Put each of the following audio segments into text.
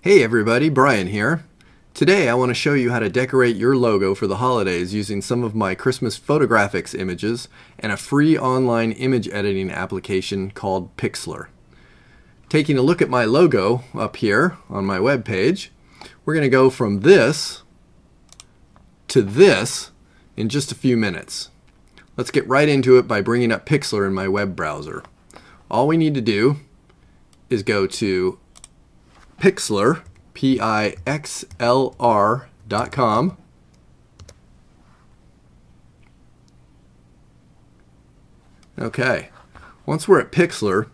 Hey everybody, Brian here. Today I want to show you how to decorate your logo for the holidays using some of my Christmas PHOTOgraphics images and a free online image editing application called Pixlr. Taking a look at my logo up here on my web page, we're going to go from this to this in just a few minutes. Let's get right into it by bringing up Pixlr in my web browser. All we need to do is go to Pixlr, Pixlr.com. Okay, once we're at Pixlr,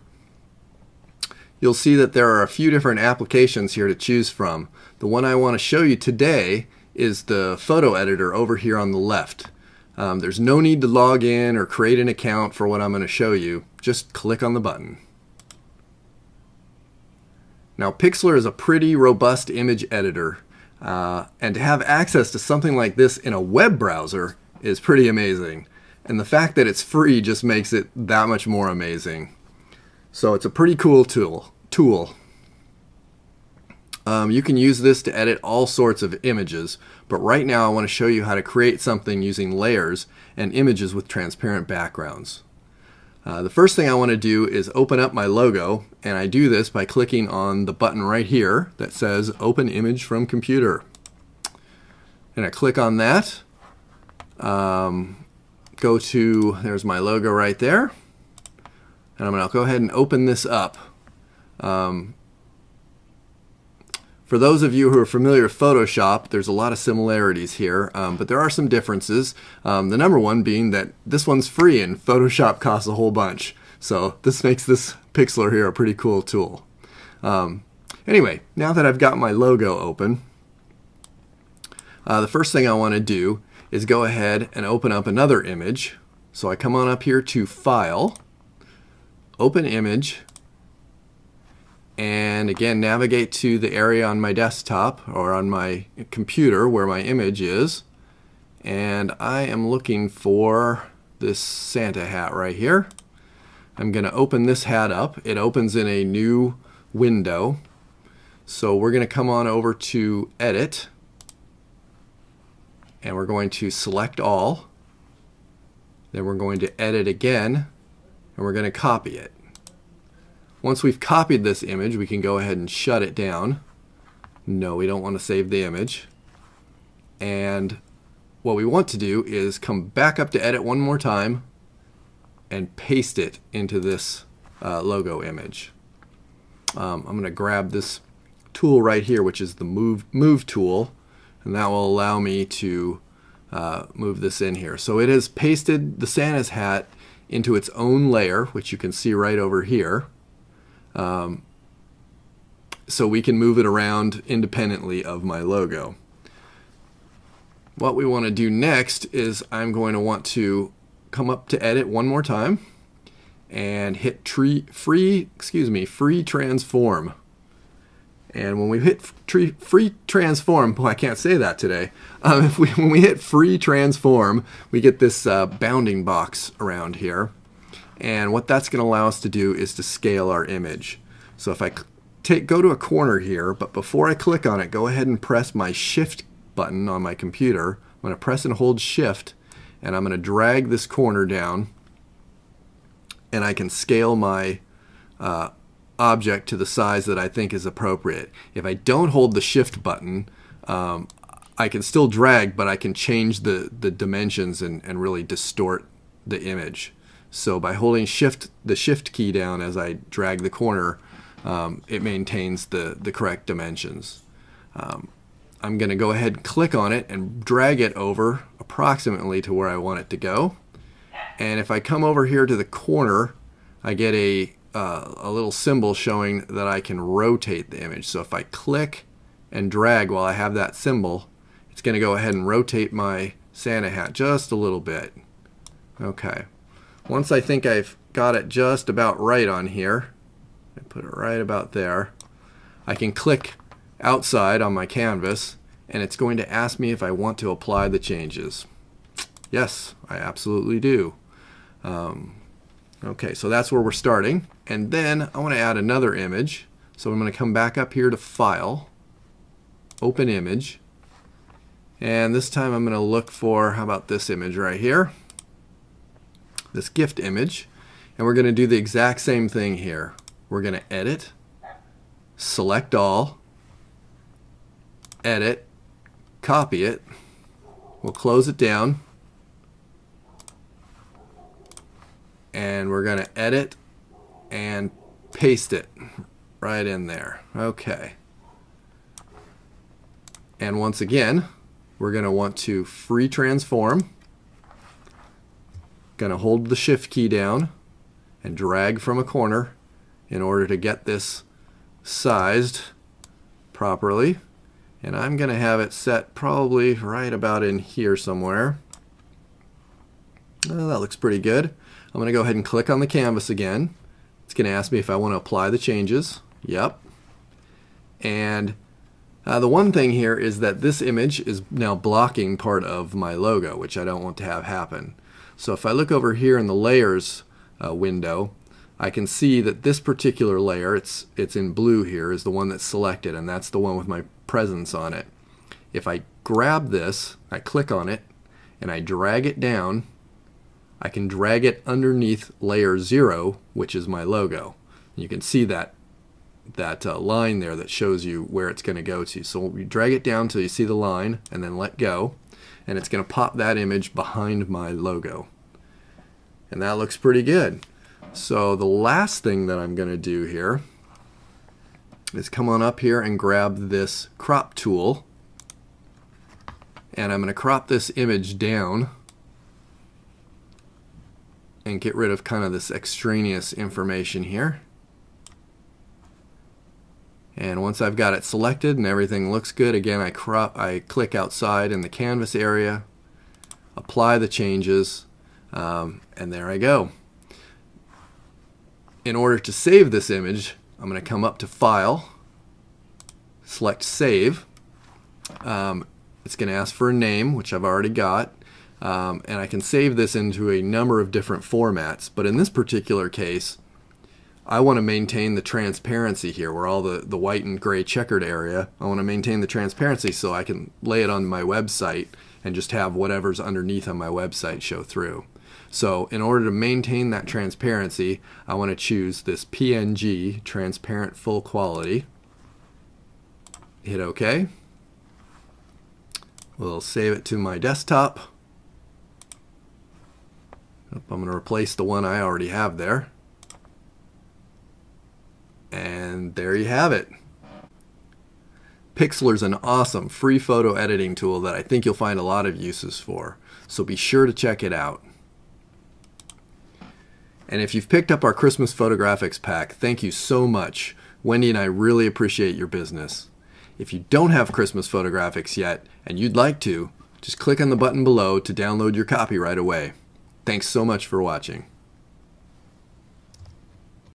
you'll see that there are a few different applications here to choose from. The one I want to show you today is the photo editor over here on the left. There's no need to log in or create an account for what I'm going to show you. Just click on the button. Now, Pixlr is a pretty robust image editor, and to have access to something like this in a web browser is pretty amazing. And the fact that it's free just makes it that much more amazing. So it's a pretty cool tool. You can use this to edit all sorts of images, but right now I want to show you how to create something using layers and images with transparent backgrounds. The first thing I want to do is open up my logo, and I do this by clicking on the button right here that says Open Image from Computer. And I click on that, go to, there's my logo right there, and I'm going to go ahead and open this up. For those of you who are familiar with Photoshop, there's a lot of similarities here, but there are some differences. The number one being that this one's free and Photoshop costs a whole bunch. So this makes this Pixlr here a pretty cool tool. Anyway, now that I've got my logo open, the first thing I want to do is go ahead and open up another image. So I come on up here to File, Open Image, and again navigate to the area on my desktop or on my computer where my image is, and I am looking for this Santa hat right here. I'm going to open this hat up. It opens in a new window, so we're going to come on over to Edit, and we're going to select all, then we're going to edit again, and we're going to copy it. Once we've copied this image, we can go ahead and shut it down. No, we don't want to save the image. And what we want to do is come back up to edit one more time and paste it into this logo image. I'm going to grab this tool right here, which is the move tool, and that will allow me to move this in here. So it has pasted the Santa's hat into its own layer, which you can see right over here. So we can move it around independently of my logo. What we want to do next is I'm going to want to come up to edit one more time and hit free transform. And when we hit free transform, boy, I can't say that today. When we hit free transform, we get this bounding box around here. And what that's going to allow us to do is to scale our image. So if I go to a corner here, but before I click on it, go ahead and press my Shift button on my computer. I'm going to press and hold Shift, and I'm going to drag this corner down, and I can scale my object to the size that I think is appropriate. If I don't hold the Shift button, I can still drag, but I can change the dimensions and really distort the image. So by holding the Shift key down as I drag the corner, it maintains the correct dimensions. I'm going to go ahead and click on it and drag it over approximately to where I want it to go. And if I come over here to the corner, I get a little symbol showing that I can rotate the image. So if I click and drag while I have that symbol, it's going to go ahead and rotate my Santa hat just a little bit. Okay. Once I think I've got it just about right on here, I put it right about there, I can click outside on my canvas, and it's going to ask me if I want to apply the changes. Yes, I absolutely do. Okay, so that's where we're starting. And then I want to add another image. So I'm going to come back up here to File, open image. And this time I'm going to look for, how about this image right here? This gift image. And we're going to do the exact same thing here. We're going to edit, select all, edit, copy it. We'll close it down. And we're going to edit and paste it right in there. Okay. And once again, we're going to want to free transform. Going to hold the shift key down and drag from a corner in order to get this sized properly. And I'm going to have it set probably right about in here somewhere. Oh, that looks pretty good. I'm going to go ahead and click on the canvas again. It's going to ask me if I want to apply the changes. Yep. And the one thing here is that this image is now blocking part of my logo, which I don't want to have happen. So if I look over here in the layers window, I can see that this particular layer, it's in blue here, is the one that's selected, and that's the one with my presence on it. If I grab this, I click on it, and I drag it down, I can drag it underneath layer 0, which is my logo. You can see that line there that shows you where it's going to go to. So we drag it down till you see the line, and then let go, and it's going to pop that image behind my logo. And that looks pretty good. So the last thing that I'm going to do here is come on up here and grab this crop tool, and I'm going to crop this image down and get rid of kind of this extraneous information here. And once I've got it selected and everything looks good, again I click outside in the canvas area, apply the changes, and there I go. In order to save this image, I'm going to come up to File, select Save. It's going to ask for a name, which I've already got, and I can save this into a number of different formats. But in this particular case, I want to maintain the transparency here, where all the white and gray checkered area. I want to maintain the transparency so I can lay it on my website and just have whatever's underneath on my website show through. So in order to maintain that transparency, I want to choose this PNG, transparent full quality. Hit OK. We'll save it to my desktop. I'm going to replace the one I already have there. And there you have it. Pixlr is an awesome free photo editing tool that I think you'll find a lot of uses for. So be sure to check it out. And if you've picked up our Christmas PHOTOgraphics pack, thank you so much. Wendy and I really appreciate your business. If you don't have Christmas PHOTOgraphics yet and you'd like to, just click on the button below to download your copy right away. Thanks so much for watching.